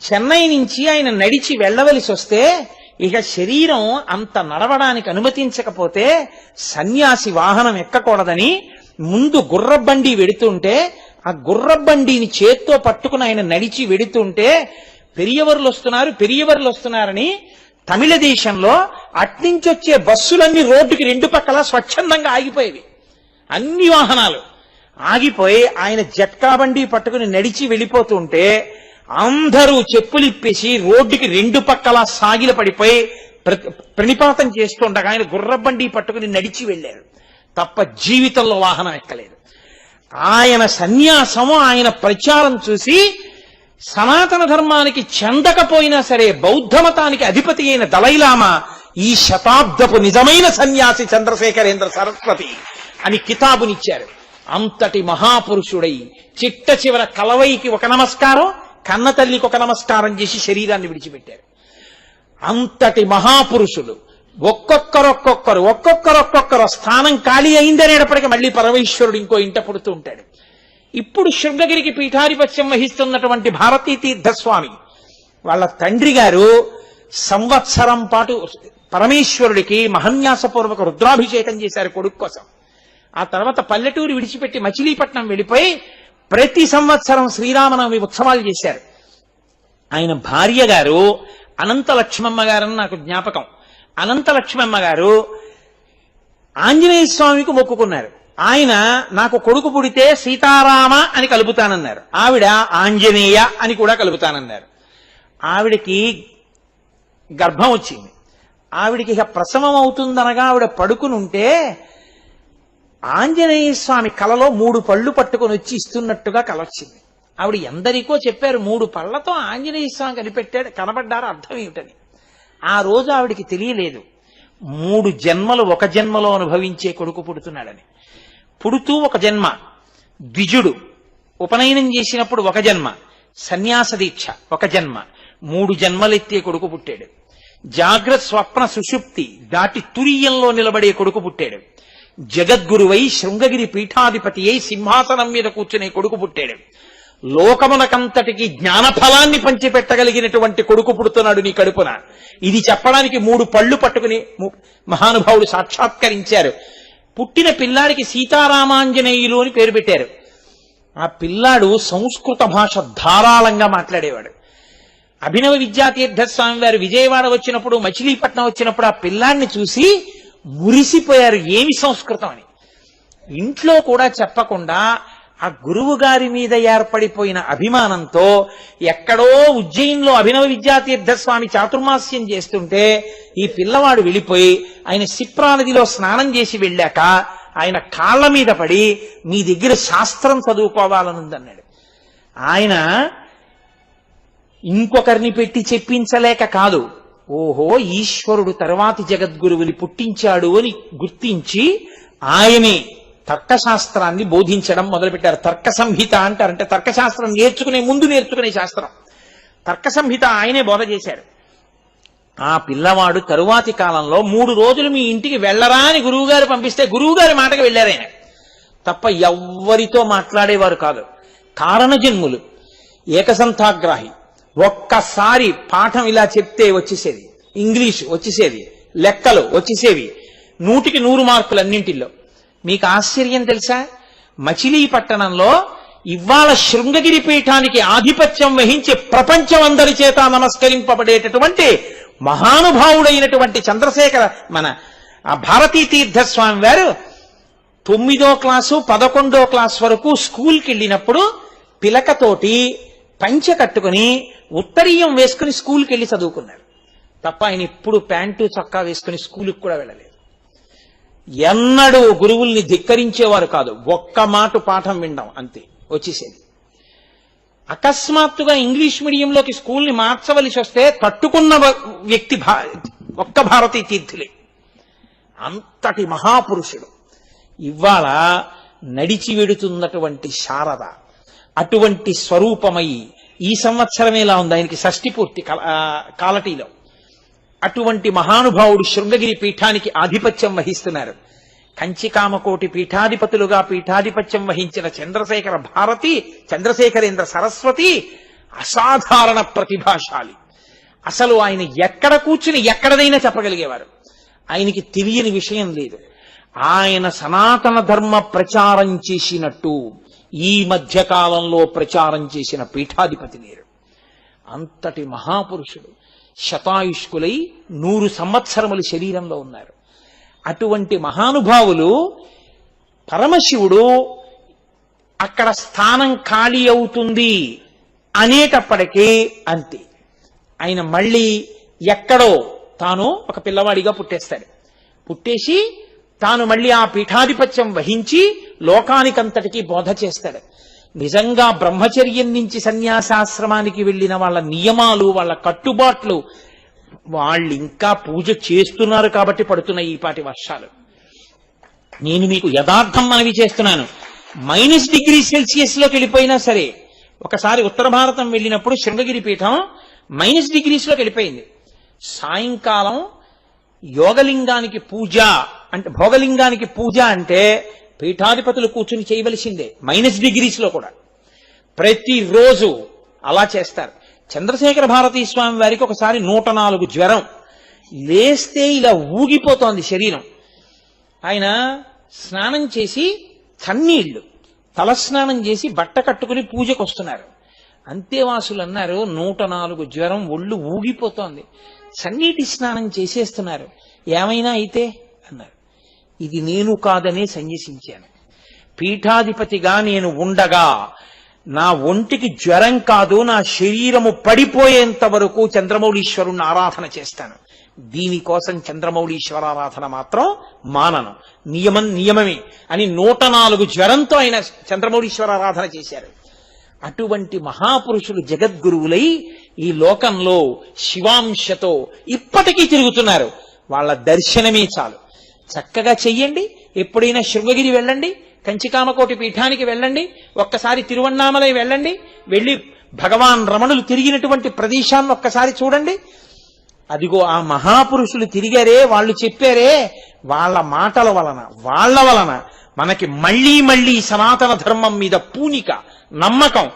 చెన్నై నుంచి ఆయన నడిచి వెళ్ళవలసి వస్తే ఇక శరీరం అంత నడవడానికి అనుమతించకపోతే సన్యాసి వాహనం ఎక్కకూడదని ముందు గుర్రబండి వెడుతుంటే ఆ గుర్రబండిని చేత్తో పట్టుకుని ఆయన నడిచి వెడుతుంటే పెరియవర్లు వస్తున్నారని తమిళ దేశంలో అట్నుంచి వచ్చే బస్సులన్నీ రోడ్డుకి 2 పక్కల స్వచ్ఛందంగా ఆగిపోయేవి. అన్ని వాహనాలు ఆగిపోయి ఆయన జట్కా బండి పట్టుకుని నడిచి వెళ్ళిపోతుంటే అందరూ చెప్పులిప్పేసి రోడ్డుకి 2 పక్కల సాగిల పడిపోయి ప్రణిపాతం చేస్తుండగా ఆయన గుర్రబండి పట్టుకుని నడిచి వెళ్ళారు తప్ప జీవితంలో వాహనం ఎక్కలేదు. ఆయన సన్యాసము, ఆయన ప్రచారం చూసి సనాతన ధర్మానికి చెందకపోయినా సరే బౌద్ధ మతానికి అధిపతి అయిన దలైలామా ఈ శతాబ్దపు నిజమైన సన్యాసి చంద్రశేఖరేంద్ర సరస్వతి అని కితాబునిచ్చారు. అంతటి మహాపురుషుడై చిట్ట చివర కలవైకి ఒక నమస్కారం, కన్న తల్లికి ఒక నమస్కారం చేసి శరీరాన్ని విడిచిపెట్టారు. అంతటి మహాపురుషులు ఒక్కొక్కరు స్థానం ఖాళీ అయిందనేటప్పటికీ మళ్ళీ పరమేశ్వరుడు ఇంకో ఇంట పుడుతూ ఉంటాడు. ఇప్పుడు శృంగగిరికి పీఠాధిపత్యం వహిస్తున్నటువంటి భారతీ తీర్థస్వామి వాళ్ళ తండ్రి గారు సంవత్సరం పాటు పరమేశ్వరుడికి మహన్యాసపూర్వక రుద్రాభిషేకం చేశారు కొడుకు కోసం. ఆ తర్వాత పల్లెటూరు విడిచిపెట్టి మచిలీపట్నం వెళ్ళిపోయి ప్రతి సంవత్సరం శ్రీరామనవమి ఉత్సవాలు చేశారు. ఆయన భార్య గారు అనంత లక్ష్మమ్మ గారని నాకు జ్ఞాపకం. అనంత లక్ష్మమ్మ గారు ఆంజనేయ స్వామికి మొక్కుకున్నారు. ఆయన నాకు కొడుకు పుడితే సీతారామ అని కలుపుతానన్నారు. ఆవిడ ఆంజనేయ అని కూడా కలుపుతానన్నారు. ఆవిడకి గర్భం వచ్చింది. ఆవిడికి ఇక ప్రసవం అవుతుందనగా ఆవిడ పడుకునుంటే ఆంజనేయ స్వామి కలలో 3 పళ్ళు పట్టుకుని వచ్చి ఇస్తున్నట్టుగా కలొచ్చింది. ఆవిడ ఎందరికో చెప్పారు 3 పళ్లతో ఆంజనేయ స్వామి కనబడ్డారు అర్థం ఏమిటని. ఆ రోజు ఆవిడికి తెలియలేదు 3 జన్మలు ఒక జన్మలో అనుభవించే కొడుకు పుడుతున్నాడని. పుడుతూ ఒక జన్మ ద్విజుడు, ఉపనయనం చేసినప్పుడు ఒక జన్మ, సన్యాస దీక్ష ఒక జన్మ, 3 జన్మలెత్తే కొడుకు పుట్టాడు. జాగ్రత్త స్వప్న సుషుప్తి దాటి తురియంలో నిలబడే కొడుకు పుట్టాడు. జగద్గురువై శృంగగిరి పీఠాధిపతి అయి సింహాసనం మీద కూర్చునే కొడుకు పుట్టాడు. లోకమునకంతటికి జ్ఞానఫలాన్ని పంచిపెట్టగలిగినటువంటి కొడుకు పుడుతున్నాడు నీ కడుపున. ఇది చెప్పడానికి 3 పళ్ళు పట్టుకుని మహానుభావుడు సాక్షాత్కరించారు. పుట్టిన పిల్లాడికి సీతారామాంజనేయులు అని పేరు పెట్టారు. ఆ పిల్లాడు సంస్కృత భాష ధారాళంగా మాట్లాడేవాడు. అభినవ విద్యాతీర్థ స్వామి వారు విజయవాడ వచ్చినప్పుడు, మచిలీపట్నం వచ్చినప్పుడు ఆ పిల్లాడిని చూసి మురిసిపోయారు. ఏమి సంస్కృతం అని. ఇంట్లో కూడా చెప్పకుండా ఆ గురువు గారి మీద ఏర్పడిపోయిన అభిమానంతో ఎక్కడో ఉజ్జయిన్లో అభినవ విద్యాతీర్థ స్వామి చాతుర్మాస్యం చేస్తుంటే ఈ పిల్లవాడు వెళ్ళిపోయి ఆయన సిప్రా నదిలో స్నానం చేసి వెళ్ళాక ఆయన కాళ్ల మీద పడి మీ దగ్గర శాస్త్రం చదువుకోవాలనుందన్నాడు. ఆయన ఇంకొకరిని పెట్టి చెప్పించలేక కాదు, ఓహో ఈశ్వరుడు తర్వాతి జగద్గురువుని పుట్టించాడు అని గుర్తించి ఆయనే తర్కశాస్త్రాన్ని బోధించడం మొదలుపెట్టారు. తర్క సంహిత అంటారంటే తర్కశాస్త్రం నేర్చుకునే ముందు నేర్చుకునే శాస్త్రం. తర్క సంహిత ఆయనే బోధ చేశారు. ఆ పిల్లవాడు తరువాతి కాలంలో 3 రోజులు మీ ఇంటికి వెళ్ళరా అని గురువుగారు పంపిస్తే గురువుగారి మాటకు వెళ్ళారాయన తప్ప ఎవ్వరితో మాట్లాడేవారు కాదు. కారణజన్ములు, ఏకసంతాగ్రాహి. ఒక్కసారి పాఠం ఇలా చెప్తే వచ్చేసేది, ఇంగ్లీష్ వచ్చేసేది, లెక్కలు వచ్చేసేవి, 100కి 100 మార్కులు అన్నింటిలో. మీకు ఆశ్చర్యం తెలుసా, మచిలీపట్టణంలో ఇవాళ శృంగగిరి పీఠానికి ఆధిపత్యం వహించి ప్రపంచం అందరి చేత నమస్కరింపబడేటటువంటి మహానుభావుడైనటువంటి చంద్రశేఖర మన భారతీ తీర్థస్వామి వారు 9వ క్లాసు 11వ క్లాస్ వరకు స్కూల్కి వెళ్ళినప్పుడు పిలకతోటి పంచె కట్టుకుని ఉత్తరీయం వేసుకుని స్కూల్కి వెళ్ళి చదువుకున్నారు తప్ప ఆయన ఇప్పుడు ప్యాంటు చొక్కా వేసుకుని స్కూల్కి కూడా వెళ్ళలేదు. ఎన్నడూ గురువుల్ని ధిక్కరించేవారు కాదు. ఒక్క మాట పాఠం వినడం అంతే వచ్చేసేది. అకస్మాత్తుగా ఇంగ్లీష్ మీడియంలోకి స్కూల్ని మార్చవలసి వస్తే తట్టుకున్న వ్యక్తి ఒక్క భారతీ తీర్థులే. అంతటి మహాపురుషుడు. ఇవాళ నడిచి వెడుతున్నటువంటి శారద అటువంటి స్వరూపమై ఈ సంవత్సరమే ఇలా ఉంది, ఆయనకి షష్ఠి పూర్తి కాలటీలో. అటువంటి మహానుభావుడు శృంగగిరి పీఠానికి ఆధిపత్యం వహిస్తున్నారు. కంచికామకోటి పీఠాధిపతులుగా పీఠాధిపత్యం వహించిన చంద్రశేఖర భారతి, చంద్రశేఖరేంద్ర సరస్వతి అసాధారణ ప్రతిభాశాలి. అసలు ఆయన ఎక్కడ కూర్చుని ఎక్కడదైనా చెప్పగలిగేవారు. ఆయనకి తెలియని విషయం లేదు. ఆయన సనాతన ధర్మ ప్రచారం చేసినట్టు ఈ మధ్య కాలంలో ప్రచారం చేసిన పీఠాధిపతి లేరు. అంతటి మహాపురుషుడు. శతాయుష్కులై 100 సంవత్సరములు శరీరంలో ఉన్నారు. అటువంటి మహానుభావులు పరమశివుడు అక్కడ స్థానం ఖాళీ అవుతుంది అనేటప్పటికీ అంతే, ఆయన మళ్ళీ ఎక్కడో తాను ఒక పిల్లవాడిగా పుట్టేస్తాడు. పుట్టేసి తాను మళ్ళీ ఆ పీఠాధిపత్యం వహించి లోకానికంతటికీ బోధ చేస్తాడు. నిజంగా బ్రహ్మచర్యం నుంచి సన్యాసాశ్రమానికి వెళ్ళిన వాళ్ళ నియమాలు, వాళ్ళ కట్టుబాట్లు, వాళ్ళు ఇంకా పూజ చేస్తున్నారు కాబట్టి పడుతున్నాయి ఈపాటి వర్షాలు. నేను మీకు యథార్థం మనవి చేస్తున్నాను. -°C వెళ్ళిపోయినా సరే, ఒకసారి ఉత్తర భారతం వెళ్ళినప్పుడు శృంగగిరి పీఠం -°Cలోకి వెళ్ళిపోయింది. సాయంకాలం యోగలింగానికి పూజ అంటే, భోగలింగానికి పూజ అంటే పీఠాధిపతులు కూర్చుని చేయవలసిందే -°లో కూడా. ప్రతిరోజు అలా చేస్తారు. చంద్రశేఖర భారతీ స్వామి వారికి ఒకసారి 104 జ్వరం. లేస్తే ఇలా ఊగిపోతోంది శరీరం. ఆయన స్నానం చేసి చన్నీళ్లు తలస్నానం చేసి బట్ట కట్టుకుని పూజకు వస్తున్నారు. అంతేవాసులు అన్నారు, 104 జ్వరం, ఒళ్ళు ఊగిపోతోంది, చన్నీటి స్నానం చేసేస్తున్నారు, ఏమైనా అయితే అన్నారు. ఇది నేను కాదనే సన్యసించాను. పీఠాధిపతిగా నేను ఉండగా నా ఒంటికి జ్వరం కాదు, నా శరీరము పడిపోయేంత వరకు చంద్రమౌళీశ్వరుణ్ణి ఆరాధన చేస్తాను. దీనికోసం చంద్రమౌళీశ్వరారాధన మాత్రం మానను, నియమమే అని 104 జ్వరంతో ఆయన చంద్రమౌళీశ్వరారాధన చేశారు. అటువంటి మహాపురుషులు జగద్గురువులై ఈ లోకంలో శివాంశతో ఇప్పటికీ తిరుగుతున్నారు. వాళ్ళ దర్శనమే చాలు. చక్కగా చెయ్యండి. ఎప్పుడైనా శృంగగిరి వెళ్ళండి, కంచికామకోటి పీఠానికి వెళ్ళండి, ఒక్కసారి తిరువన్నామలై వెళ్ళండి, వెళ్ళి భగవాన్ రమణులు తిరిగినటువంటి ప్రదేశాన్ని ఒక్కసారి చూడండి. అదిగో ఆ మహాపురుషులు తిరిగారే, వాళ్ళు చెప్పారే, వాళ్ళ మాటల వలన వాళ్ళ వలన మనకి మళ్లీ మళ్లీ సనాతన ధర్మం మీద పూనిక, నమ్మకం.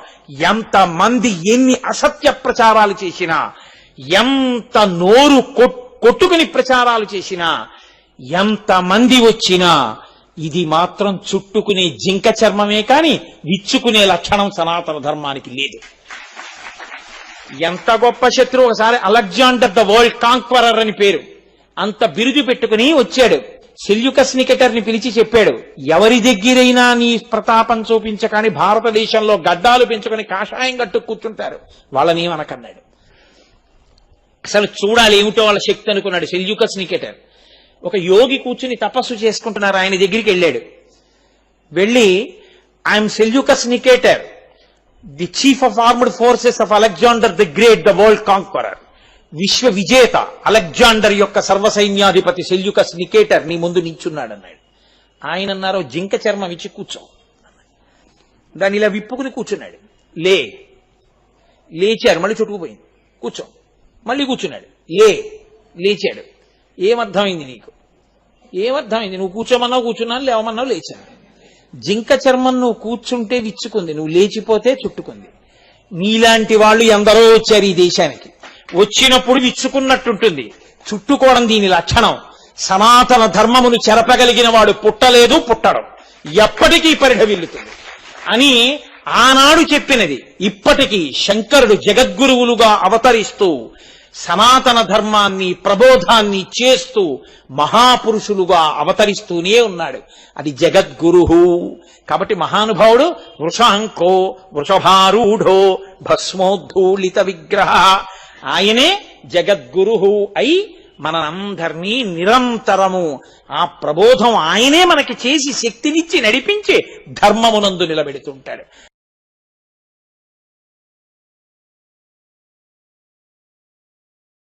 ఎంతమంది ఎన్ని అసత్య ప్రచారాలు చేసినా, ఎంత నోరు కొట్టుకుని ప్రచారాలు చేసినా, ఎంతమంది వచ్చినా ఇది మాత్రం చుట్టుకునే జింక చర్మమే కాని విచ్చుకునే లక్షణం సనాతన ధర్మానికి లేదు. ఎంత గొప్ప శత్రువు! ఒకసారి అలెగ్జాండర్ ద వరల్డ్ కాంక్వరర్ అని పేరు, అంత బిరుదు పెట్టుకుని వచ్చాడు. సెల్యూకస్ నికెటర్ని పిలిచి చెప్పాడు, ఎవరి దగ్గరైనా నీ ప్రతాపం చూపించకాని భారతదేశంలో గడ్డాలు పెంచుకొని కాషాయం కట్టు కూర్చుంటారు, వాళ్ళని ఏమనకన్నాడు. అసలు చూడాలి ఏమిటో వాళ్ళ శక్తి అనుకున్నాడు సెల్యూకస్ నికెటర్. ఒక యోగి కూర్చుని తపస్సు చేసుకుంటున్నారు, ఆయన దగ్గరికి వెళ్ళాడు. వెళ్ళి, I'm Seleucus Nicator, the chief of armed forces of Alexander the great, the world conqueror, విశ్వ విజేత అలెగ్జాండర్ యొక్క సర్వసైన్యాధిపతి సెల్యూకస్ నికేటర్ నీ ముందు నించున్నాడు అన్నాడు. ఆయన అన్నారు, జింక చర్మం ఇచ్చి కూర్చో. దాన్ని ఇలా విప్పుకుని కూర్చున్నాడు. లేచారు, మళ్ళీ చుట్టుకుపోయింది. కూర్చో, మళ్ళీ కూర్చున్నాడు. లేచాడు. ఏమర్థమైంది నీకు? ఏమర్థమైంది? నువ్వు కూర్చోమన్నావు కూర్చున్నాను, లేవమన్నావు లేచాను. జింక చర్మం నువ్వు కూర్చుంటే విచ్చుకుంది, నువ్వు లేచిపోతే చుట్టుకుంది. నీలాంటి వాళ్ళు ఎందరో వచ్చారు ఈ దేశానికి, వచ్చినప్పుడు విచ్చుకున్నట్టుంటుంది, చుట్టుకోవడం దీని లక్షణం. సనాతన ధర్మమును చెరపగలిగిన వాడు పుట్టలేదు, పుట్టడం ఎప్పటికీ పరిఢవిల్లుతుంది అని ఆనాడు చెప్పినది. ఇప్పటికీ శంకరుడు జగద్గురువులుగా అవతరిస్తూ సనాతన ధర్మాన్ని ప్రబోధాన్ని చేస్తూ మహాపురుషులుగా అవతరిస్తూనే ఉన్నాడు. అది జగద్గురు. కాబట్టి మహానుభావుడు వృషాంకో వృషభారూఢో భస్మోద్ధూళిత విగ్రహ, ఆయనే జగద్గురు అయి మనందరినీ నిరంతరము ఆ ప్రబోధం ఆయనే మనకి చేసి శక్తినిచ్చి నడిపించి ధర్మమునందు నిలబెడుతుంటాడు.